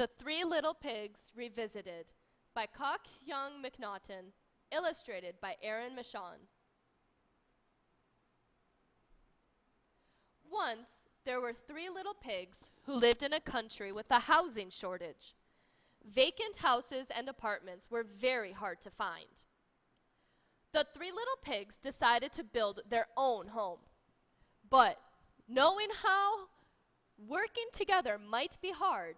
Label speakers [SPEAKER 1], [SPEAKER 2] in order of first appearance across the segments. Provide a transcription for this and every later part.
[SPEAKER 1] The Three Little Pigs Revisited by Cock Young McNaughton, illustrated by Aaron Michon. Once, there were three little pigs who lived in a country with a housing shortage. Vacant houses and apartments were very hard to find. The three little pigs decided to build their own home. But, knowing how working together might be hard,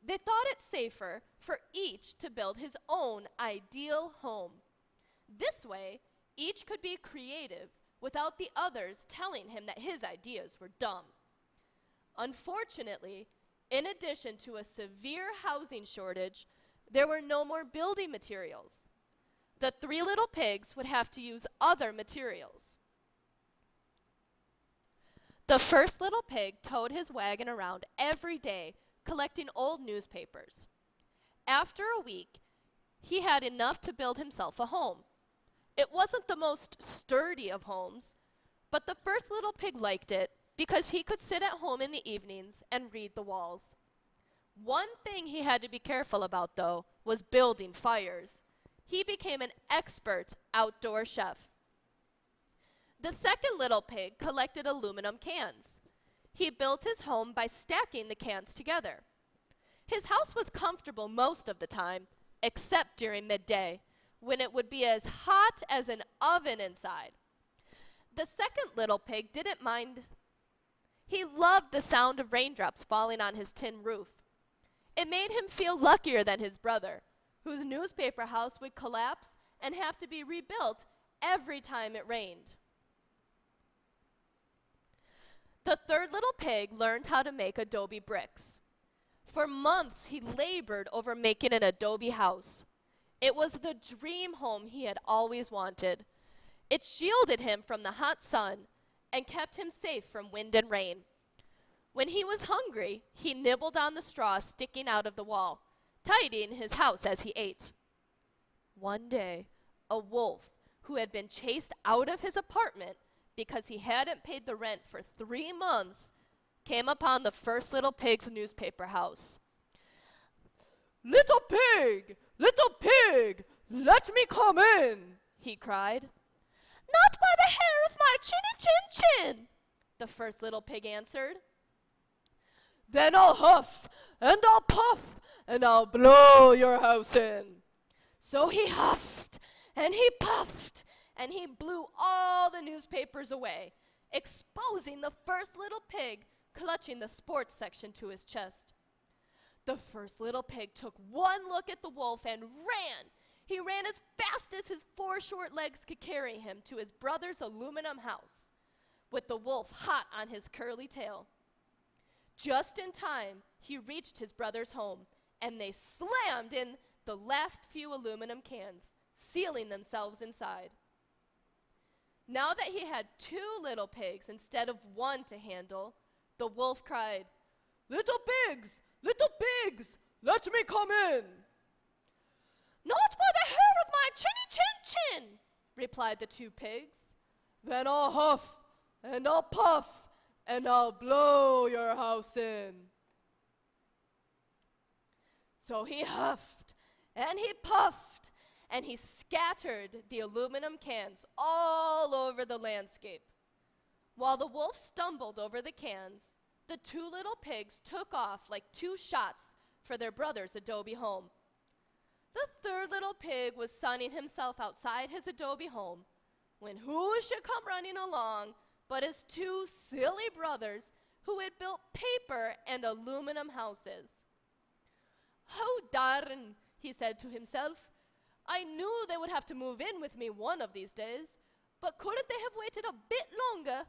[SPEAKER 1] they thought it safer for each to build his own ideal home. This way, each could be creative without the others telling him that his ideas were dumb. Unfortunately, in addition to a severe housing shortage, there were no more building materials. The three little pigs would have to use other materials. The first little pig towed his wagon around every day, collecting old newspapers. After a week, he had enough to build himself a home. It wasn't the most sturdy of homes, but the first little pig liked it because he could sit at home in the evenings and read the walls. One thing he had to be careful about, though, was building fires. He became an expert outdoor chef. The second little pig collected aluminum cans. He built his home by stacking the cans together. His house was comfortable most of the time, except during midday, when it would be as hot as an oven inside. The second little pig didn't mind. He loved the sound of raindrops falling on his tin roof. It made him feel luckier than his brother, whose newspaper house would collapse and have to be rebuilt every time it rained. The third little pig learned how to make adobe bricks. For months, he labored over making an adobe house. It was the dream home he had always wanted. It shielded him from the hot sun and kept him safe from wind and rain. When he was hungry, he nibbled on the straw sticking out of the wall, tidying his house as he ate. One day, a wolf, who had been chased out of his apartment because he hadn't paid the rent for 3 months, came upon the first little pig's newspaper house. "Little pig! Little pig! Let me come in!" he cried. "Not by the hair of my chinny chin chin," the first little pig answered. "Then I'll huff, and I'll puff, and I'll blow your house in." So he huffed, and he puffed, and he blew all the newspapers away, exposing the first little pig clutching the sports section to his chest. The first little pig took one look at the wolf and ran. He ran as fast as his 4 short legs could carry him to his brother's aluminum house, with the wolf hot on his curly tail. Just in time, he reached his brother's home, and they slammed in the last few aluminum cans, sealing themselves inside. Now that he had 2 little pigs instead of 1 to handle, the wolf cried, "Little pigs! Little pigs! Let me come in!" "Not by the hair of my chinny chin chin," replied the 2 pigs. "Then I'll huff, and I'll puff, and I'll blow your house in." So he huffed, and he puffed, and he scattered the aluminum cans all over the landscape. While the wolf stumbled over the cans, the 2 little pigs took off like 2 shots for their brother's adobe home. The third little pig was sunning himself outside his adobe home when who should come running along but his 2 silly brothers who had built paper and aluminum houses. "How darn," he said to himself. "I knew they would have to move in with me one of these days, but couldn't they have waited a bit longer?"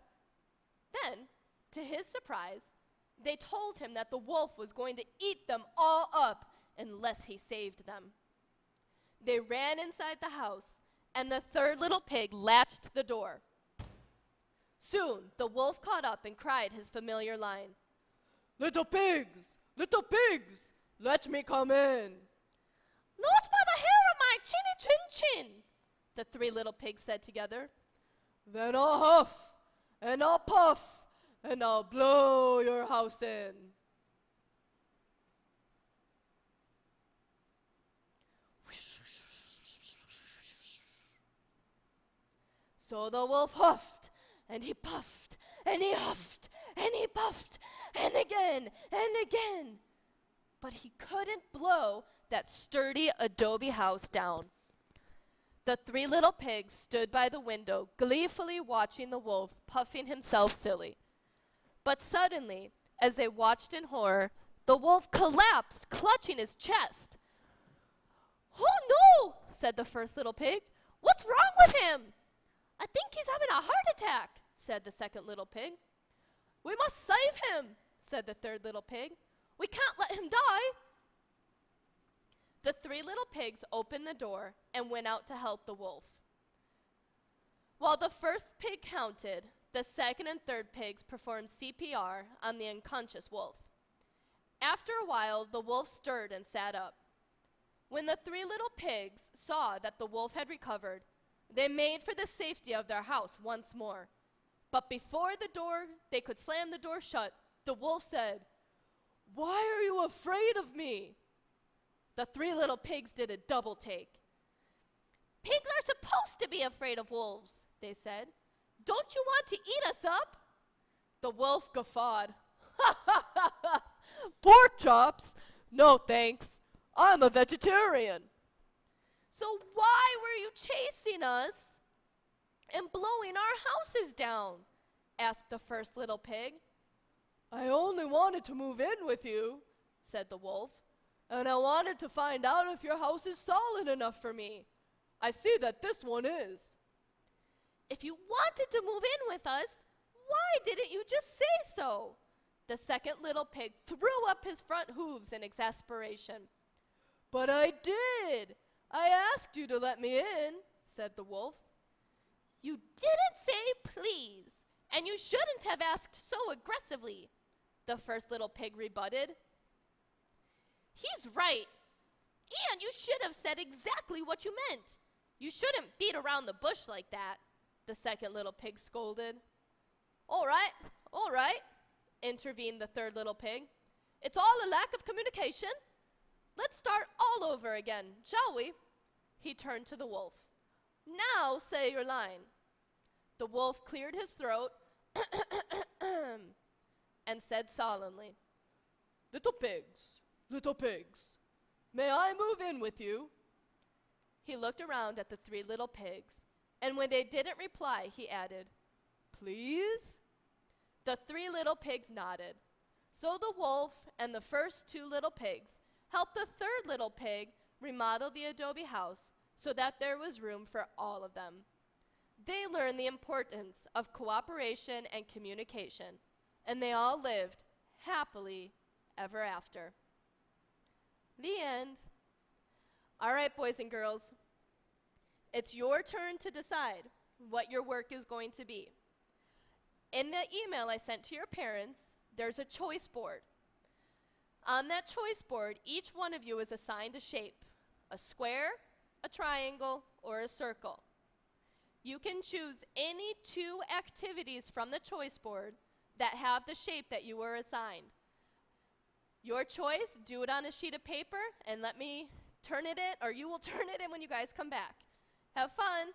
[SPEAKER 1] Then, to his surprise, they told him that the wolf was going to eat them all up unless he saved them. They ran inside the house, and the third little pig latched the door. Soon, the wolf caught up and cried his familiar line, "Little pigs! Little pigs! Let me come in!" "Not by the hair of my chinny chin chin," the 3 little pigs said together. "Then I'll huff, and I'll puff, and I'll blow your house in." So the wolf huffed, and he puffed, and he huffed, and he puffed, and again, and again. But he couldn't blow that sturdy adobe house down. The three little pigs stood by the window, gleefully watching the wolf puffing himself silly. But suddenly, as they watched in horror, the wolf collapsed, clutching his chest. "Oh no," said the first little pig. "What's wrong with him?" "I think he's having a heart attack," said the second little pig. "We must save him," said the third little pig. "We can't let him die." The three little pigs opened the door and went out to help the wolf. While the first pig counted, the second and third pigs performed CPR on the unconscious wolf. After a while, the wolf stirred and sat up. When the three little pigs saw that the wolf had recovered, they made for the safety of their house once more. But before they could slam the door shut, the wolf said, "Why are you afraid of me?" The three little pigs did a double take. "Pigs are supposed to be afraid of wolves," they said. "Don't you want to eat us up?" The wolf guffawed. "Ha ha ha ha! Pork chops? No thanks. I'm a vegetarian." "So why were you chasing us and blowing our houses down?" asked the first little pig. "I only wanted to move in with you," said the wolf, "and I wanted to find out if your house is solid enough for me. I see that this one is." "If you wanted to move in with us, why didn't you just say so?" The second little pig threw up his front hooves in exasperation. "But I did. I asked you to let me in," said the wolf. "You didn't say please, and you shouldn't have asked so aggressively," the first little pig rebutted. "He's right, and you should have said exactly what you meant. You shouldn't beat around the bush like that," the second little pig scolded. All right, intervened the third little pig. "It's all a lack of communication. Let's start all over again, shall we?" He turned to the wolf. "Now say your line." The wolf cleared his throat and said solemnly, little pigs, may I move in with you?" He looked around at the three little pigs, and when they didn't reply, he added, "Please?" The three little pigs nodded. So the wolf and the first two little pigs helped the third little pig remodel the adobe house so that there was room for all of them. They learned the importance of cooperation and communication, and they all lived happily ever after. The end. All right, boys and girls, it's your turn to decide what your work is going to be. In the email I sent to your parents, there's a choice board. On that choice board, each one of you is assigned a shape, a square, a triangle, or a circle. You can choose any two activities from the choice board that have the shape that you were assigned. Your choice, do it on a sheet of paper and let me turn it in, or you will turn it in when you guys come back. Have fun.